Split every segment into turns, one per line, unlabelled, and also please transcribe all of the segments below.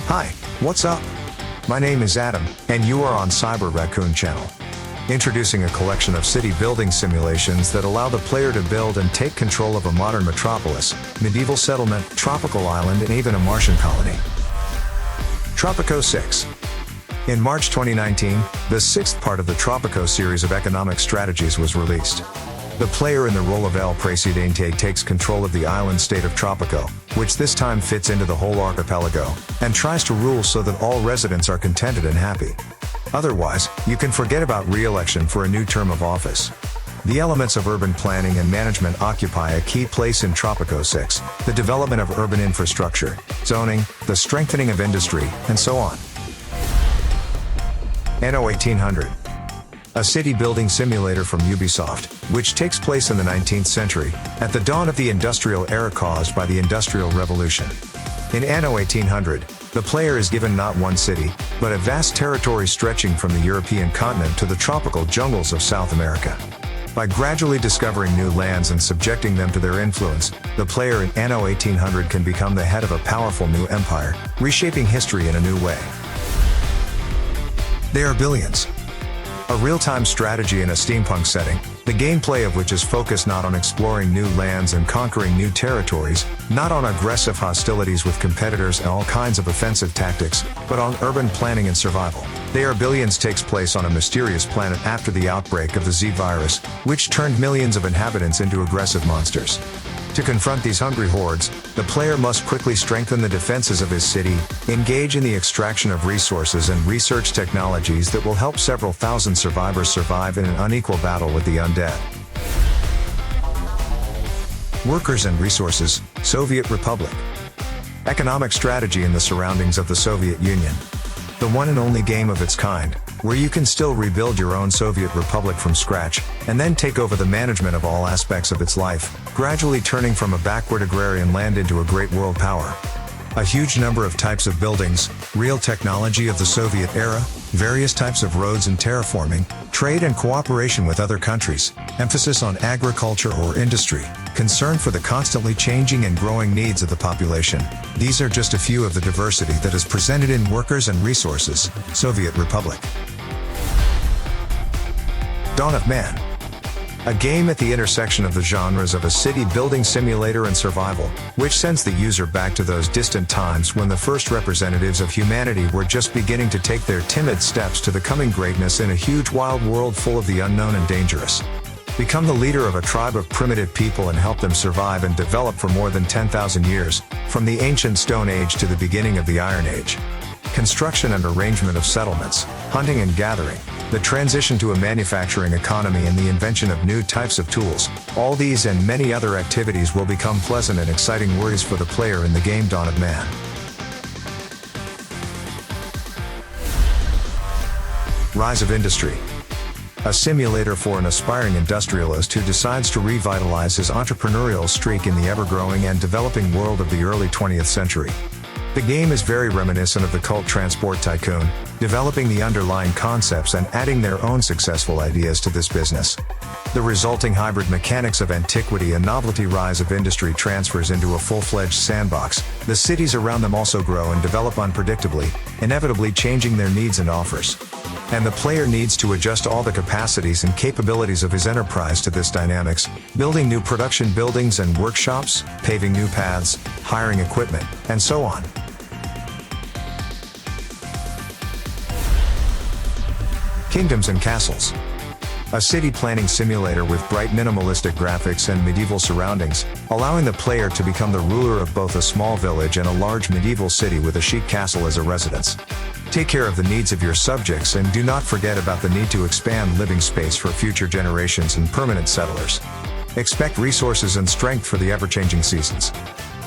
Hi, what's up? My name is Adam, and you are on Cyber Raccoon channel. Introducing a collection of city building simulations that allow the player to build and take control of a modern metropolis, medieval settlement, tropical island, and even a Martian colony. Tropico 6. In March 2019, the sixth part of the Tropico series of economic strategies was released. The player in the role of El Presidente takes control of the island state of Tropico, which this time fits into the whole archipelago, and tries to rule so that all residents are contented and happy. Otherwise, you can forget about re-election for a new term of office. The elements of urban planning and management occupy a key place in Tropico 6, the development of urban infrastructure, zoning, the strengthening of industry, and so on. Anno 1800. A city building simulator from Ubisoft, which takes place in the 19th century, at the dawn of the industrial era caused by the Industrial Revolution. In Anno 1800, the player is given not one city, but a vast territory stretching from the European continent to the tropical jungles of South America. By gradually discovering new lands and subjecting them to their influence, the player in Anno 1800 can become the head of a powerful new empire, reshaping history in a new way. They are billions. A real-time strategy in a steampunk setting, the gameplay of which is focused not on exploring new lands and conquering new territories, not on aggressive hostilities with competitors and all kinds of offensive tactics, but on urban planning and survival. They Are Billions takes place on a mysterious planet after the outbreak of the Z virus, which turned millions of inhabitants into aggressive monsters. To confront these hungry hordes, the player must quickly strengthen the defenses of his city, engage in the extraction of resources and research technologies that will help several thousand survivors survive in an unequal battle with the undead. Workers and Resources, Soviet Republic. Economic strategy in the surroundings of the Soviet Union. The one and only game of its kind, where you can still rebuild your own Soviet Republic from scratch, and then take over the management of all aspects of its life, gradually turning from a backward agrarian land into a great world power. A huge number of types of buildings, real technology of the Soviet era, various types of roads and terraforming, trade and cooperation with other countries, emphasis on agriculture or industry, concern for the constantly changing and growing needs of the population. These are just a few of the diversity that is presented in Workers and Resources, Soviet Republic. Dawn of Man. A game at the intersection of the genres of a city building simulator and survival, which sends the user back to those distant times when the first representatives of humanity were just beginning to take their timid steps to the coming greatness in a huge wild world full of the unknown and dangerous. Become the leader of a tribe of primitive people and help them survive and develop for more than 10,000 years, from the ancient Stone Age to the beginning of the Iron Age. Construction and arrangement of settlements, hunting and gathering, the transition to a manufacturing economy and the invention of new types of tools, all these and many other activities will become pleasant and exciting worries for the player in the game Dawn of Man. Rise of Industry. A simulator for an aspiring industrialist who decides to revitalize his entrepreneurial streak in the ever-growing and developing world of the early 20th century. The game is very reminiscent of the cult Transport Tycoon, developing the underlying concepts and adding their own successful ideas to this business. The resulting hybrid mechanics of antiquity and novelty Rise of Industry transfers into a full-fledged sandbox. The cities around them also grow and develop unpredictably, inevitably changing their needs and offers. And the player needs to adjust all the capacities and capabilities of his enterprise to this dynamics, building new production buildings and workshops, paving new paths, hiring equipment, and so on. Kingdoms and Castles. A city planning simulator with bright minimalistic graphics and medieval surroundings, allowing the player to become the ruler of both a small village and a large medieval city with a chic castle as a residence. Take care of the needs of your subjects and do not forget about the need to expand living space for future generations and permanent settlers. Expect resources and strength for the ever-changing seasons.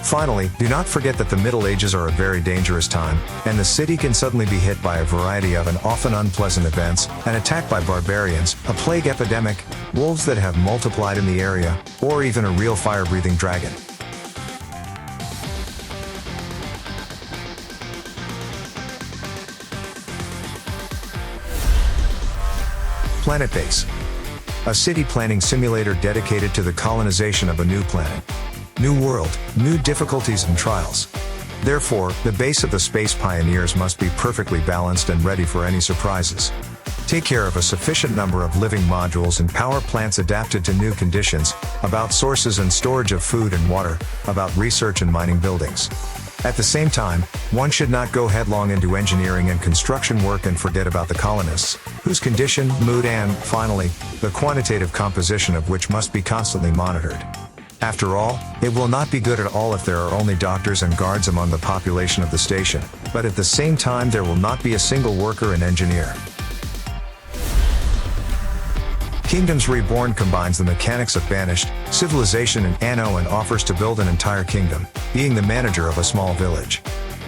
Finally, do not forget that the Middle Ages are a very dangerous time, and the city can suddenly be hit by a variety of and often unpleasant events, an attack by barbarians, a plague epidemic, wolves that have multiplied in the area, or even a real fire-breathing dragon. Planetbase. A city planning simulator dedicated to the colonization of a new planet. New world, new difficulties and trials. Therefore, the base of the Space Pioneers must be perfectly balanced and ready for any surprises. Take care of a sufficient number of living modules and power plants adapted to new conditions, about sources and storage of food and water, about research and mining buildings. At the same time, one should not go headlong into engineering and construction work and forget about the colonists, whose condition, mood and, finally, the quantitative composition of which must be constantly monitored. After all, it will not be good at all if there are only doctors and guards among the population of the station, but at the same time there will not be a single worker and engineer. Kingdoms Reborn combines the mechanics of Banished, Civilization and Anno and offers to build an entire kingdom, being the manager of a small village.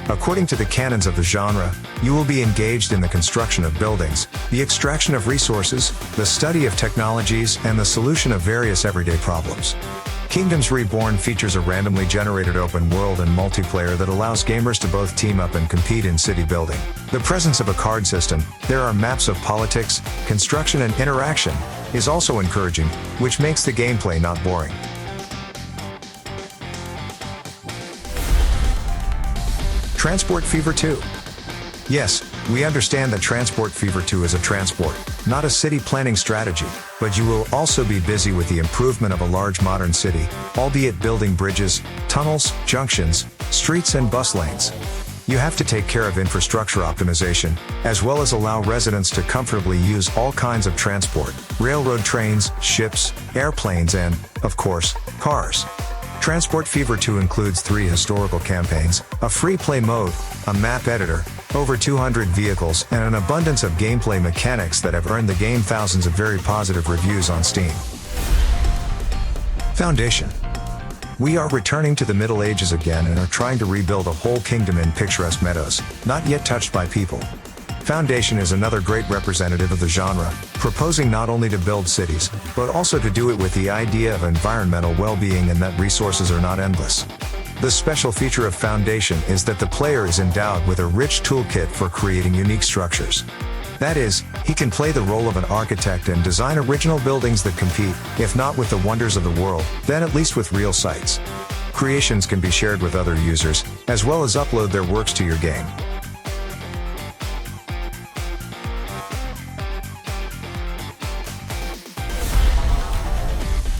According to the canons of the genre, you will be engaged in the construction of buildings, the extraction of resources, the study of technologies, and the solution of various everyday problems. Kingdoms Reborn features a randomly generated open world and multiplayer that allows gamers to both team up and compete in city building. The presence of a card system, there are maps of politics, construction and interaction, is also encouraging, which makes the gameplay not boring. Transport Fever 2. Yes, we understand that Transport Fever 2 is a transport, not a city planning strategy, but you will also be busy with the improvement of a large modern city, albeit building bridges, tunnels, junctions, streets and bus lanes. You have to take care of infrastructure optimization, as well as allow residents to comfortably use all kinds of transport, railroad trains, ships, airplanes and, of course, cars. Transport Fever 2 includes 3 historical campaigns, a free-play mode, a map editor, over 200 vehicles, and an abundance of gameplay mechanics that have earned the game thousands of very positive reviews on Steam. Foundation. We are returning to the Middle Ages again and are trying to rebuild a whole kingdom in picturesque meadows, not yet touched by people. Foundation is another great representative of the genre, proposing not only to build cities, but also to do it with the idea of environmental well-being and that resources are not endless. The special feature of Foundation is that the player is endowed with a rich toolkit for creating unique structures. That is, he can play the role of an architect and design original buildings that compete, if not with the wonders of the world, then at least with real sites. Creations can be shared with other users, as well as upload their works to your game.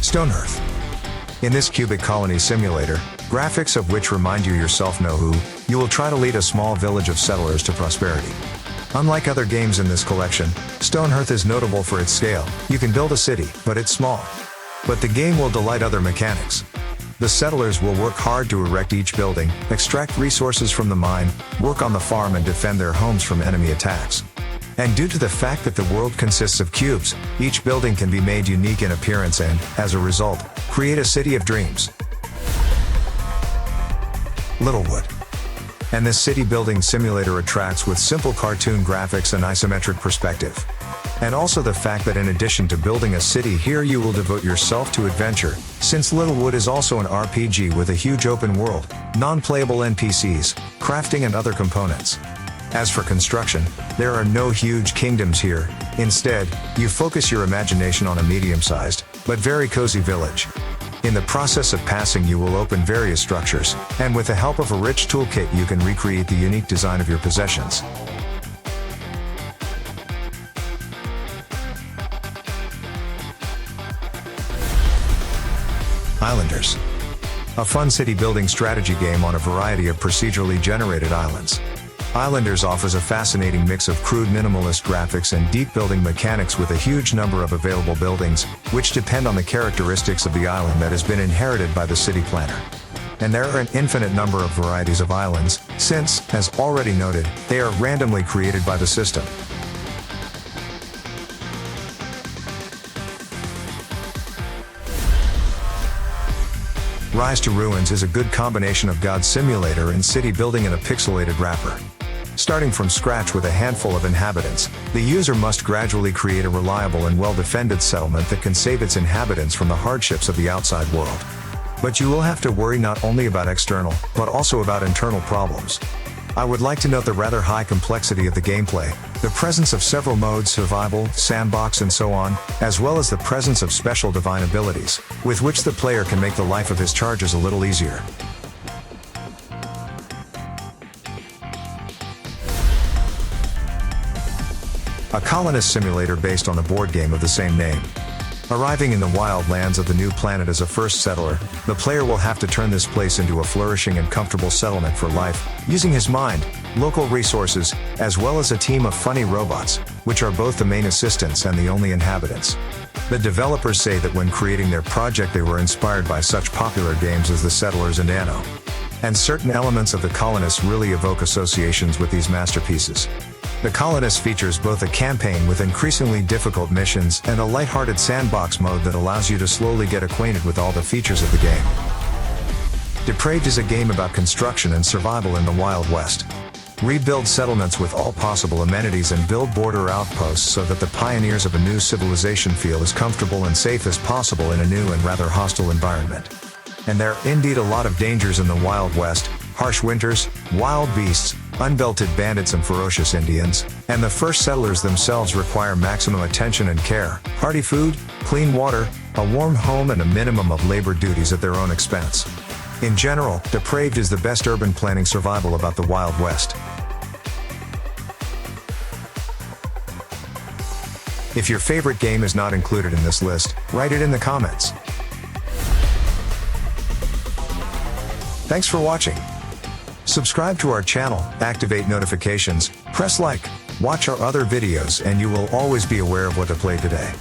Stonehearth. In this cubic colony simulator, graphics of which remind you yourself know who, you will try to lead a small village of settlers to prosperity. Unlike other games in this collection, Stonehearth is notable for its scale. You can build a city, but it's small. But the game will delight other mechanics. The settlers will work hard to erect each building, extract resources from the mine, work on the farm and defend their homes from enemy attacks. And due to the fact that the world consists of cubes, each building can be made unique in appearance and, as a result, create a city of dreams. Littlewood. And this city building simulator attracts with simple cartoon graphics and isometric perspective. And also the fact that in addition to building a city here you will devote yourself to adventure, since Littlewood is also an RPG with a huge open world, non-playable NPCs, crafting and other components. As for construction, there are no huge kingdoms here. Instead, you focus your imagination on a medium-sized, but very cozy village. In the process of passing you will open various structures, and with the help of a rich toolkit you can recreate the unique design of your possessions. Islanders. A fun city building strategy game on a variety of procedurally generated islands. Islanders offers a fascinating mix of crude minimalist graphics and deep building mechanics with a huge number of available buildings, which depend on the characteristics of the island that has been inherited by the city planner. And there are an infinite number of varieties of islands, since, as already noted, they are randomly created by the system. Rise to Ruins is a good combination of God simulator and city building in a pixelated wrapper. Starting from scratch with a handful of inhabitants, the user must gradually create a reliable and well-defended settlement that can save its inhabitants from the hardships of the outside world. But you will have to worry not only about external, but also about internal problems. I would like to note the rather high complexity of the gameplay, the presence of several modes, survival, sandbox and so on, as well as the presence of special divine abilities, with which the player can make the life of his charges a little easier. a colonist simulator based on the board game of the same name. Arriving in the wild lands of the new planet as a first settler, the player will have to turn this place into a flourishing and comfortable settlement for life, using his mind, local resources, as well as a team of funny robots, which are both the main assistants and the only inhabitants. The developers say that when creating their project they were inspired by such popular games as The Settlers and Anno. And certain elements of the Colonists really evoke associations with these masterpieces. The Colonists features both a campaign with increasingly difficult missions and a lighthearted sandbox mode that allows you to slowly get acquainted with all the features of the game. Depraved is a game about construction and survival in the Wild West. Rebuild settlements with all possible amenities and build border outposts so that the pioneers of a new civilization feel as comfortable and safe as possible in a new and rather hostile environment. And there are indeed a lot of dangers in the Wild West: harsh winters, wild beasts, unbelted bandits and ferocious Indians, and the first settlers themselves require maximum attention and care, hearty food, clean water, a warm home and a minimum of labor duties at their own expense. In general, Depraved is the best urban planning survival about the Wild West. If your favorite game is not included in this list, write it in the comments. Thanks for watching. Subscribe to our channel, activate notifications, press like, watch our other videos, and you will always be aware of what to play today.